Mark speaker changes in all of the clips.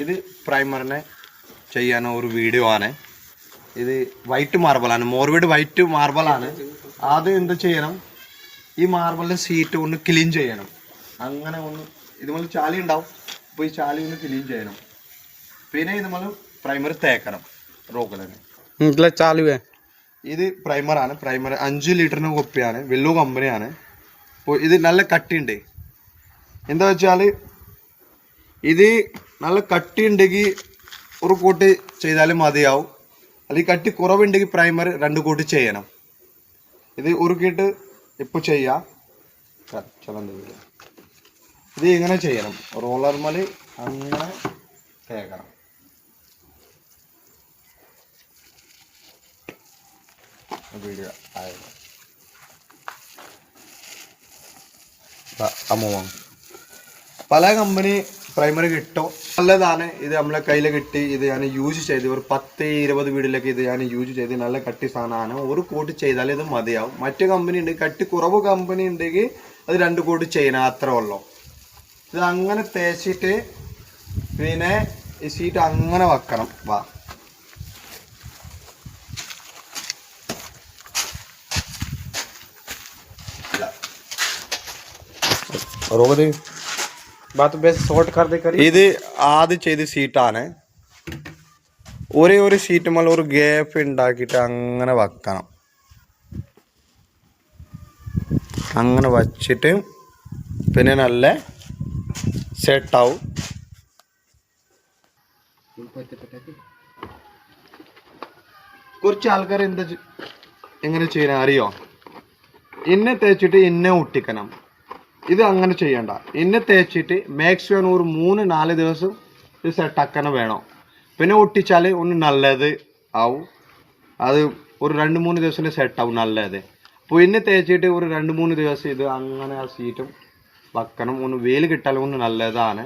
Speaker 1: ഇത് പ്രൈമറിനെ ചെയ്യാൻ ഒരു വീഡിയോ ആണ്. ഇത് വൈറ്റ് മാർബിളാണ്, മോർവിഡ് വൈറ്റ് മാർബിളാണ്. ആദ്യം എന്ത് ചെയ്യണം, ഈ മാർബിളിൻ്റെ സീറ്റ് ഒന്ന് ക്ലീൻ ചെയ്യണം. അങ്ങനെ ഒന്ന് ഇതുപോലെ ചാലി ഉണ്ടാവും, അപ്പോൾ ഈ ചാലി ഒന്ന് ക്ലീൻ ചെയ്യണം. പിന്നെ ഇതുപോലെ പ്രൈമർ തേക്കണം റോക്കലിന്.
Speaker 2: ചാലു
Speaker 1: ഇത് പ്രൈമറാണ്. പ്രൈമർ 5 ലിറ്ററിന് കൊപ്പിയാണ്, വെല്ലു കമ്പനിയാണ്. അപ്പോൾ ഇത് നല്ല കട്ടിയുണ്ട്. എന്താ വെച്ചാൽ ഇത് നല്ല കട്ടി ഉണ്ടെങ്കിൽ ഒരു കോട്ട് ചെയ്താലും മതിയാവും. അല്ലെങ്കിൽ കട്ടി കുറവുണ്ടെങ്കിൽ പ്രൈമർ 2 കോട്ട് ചെയ്യണം. ഇത് ഉരുക്കിയിട്ട് ഇപ്പോൾ ചെയ്യാം. ഇത് ഇങ്ങനെ ചെയ്യണം, റോളർ മേൽ അങ്ങനെ തേക്കണം. വീഡിയോ ആയത് പല കമ്പനി പ്രൈമറി കിട്ടും, നല്ലതാണ്. ഇത് നമ്മളെ കയ്യിൽ കിട്ടി. ഇത് ഞാൻ യൂസ് ചെയ്ത് ഒരു 10-20 വീടിലൊക്കെ ഇത് ഞാൻ യൂസ് ചെയ്ത് നല്ല കട്ടി സാധനമാണ്. ഒരു കോട്ട് ചെയ്താൽ ഇത് മതിയാവും. മറ്റു കമ്പനി ഉണ്ടെങ്കിൽ കട്ടി കുറവ് കമ്പനി ഉണ്ടെങ്കിൽ അത് 2 കോട്ട് ചെയ്യണം, അത്രേ ഉള്ളൂ. ഇത് അങ്ങനെ തേച്ചിട്ട് പിന്നെ ഈ സീറ്റ് അങ്ങനെ വെക്കണം. വാ ഇത് ആദ്യം ചെയ്ത സീറ്റാണ്. ഒരു സീറ്റ് മേലെ ഒരു ഗ്യാപ്പ് ഉണ്ടാക്കിയിട്ട് അങ്ങനെ വെക്കണം. അങ്ങനെ വച്ചിട്ട് പിന്നെ നല്ല സെറ്റാവും. കുറച്ച് ആൾക്കാർ എങ്ങനെ ചെയ്യണം അറിയോ, ഇന്നെ തേച്ചിട്ട് ഇന്നെ ഒട്ടിക്കണം. ഇത് അങ്ങനെ ചെയ്യണ്ട. ഇന്നെ തേച്ചിട്ട് മാക്സിമം ഒരു 3-4 ദിവസം ഇത് സെറ്റാക്കണം വേണം. പിന്നെ ഒട്ടിച്ചാൽ ഒന്ന് നല്ലത് ആവും. അത് ഒരു 2-3 ദിവസത്തിന് സെറ്റാവും നല്ലത്. അപ്പോൾ ഇന്നെ തേച്ചിട്ട് ഒരു 2-3 ദിവസം ഇത് അങ്ങനെ ആ സീറ്റും വെക്കണം. ഒന്ന് വെയിൽ കിട്ടാലും ഒന്ന് നല്ലതാണ്.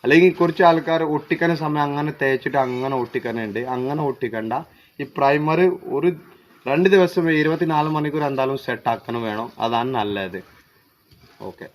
Speaker 1: അല്ലെങ്കിൽ കുറച്ച് ആൾക്കാർ ഒട്ടിക്കുന്ന സമയം അങ്ങനെ തേച്ചിട്ട് അങ്ങനെ ഒട്ടിക്കാനുണ്ട്. അങ്ങനെ ഒട്ടിക്കണ്ട. ഈ പ്രൈമർ ഒരു 2 ദിവസം 24 മണിക്കൂർ എന്തായാലും സെറ്റാക്കണം വേണം. അതാണ് നല്ലത്. ഓക്കെ.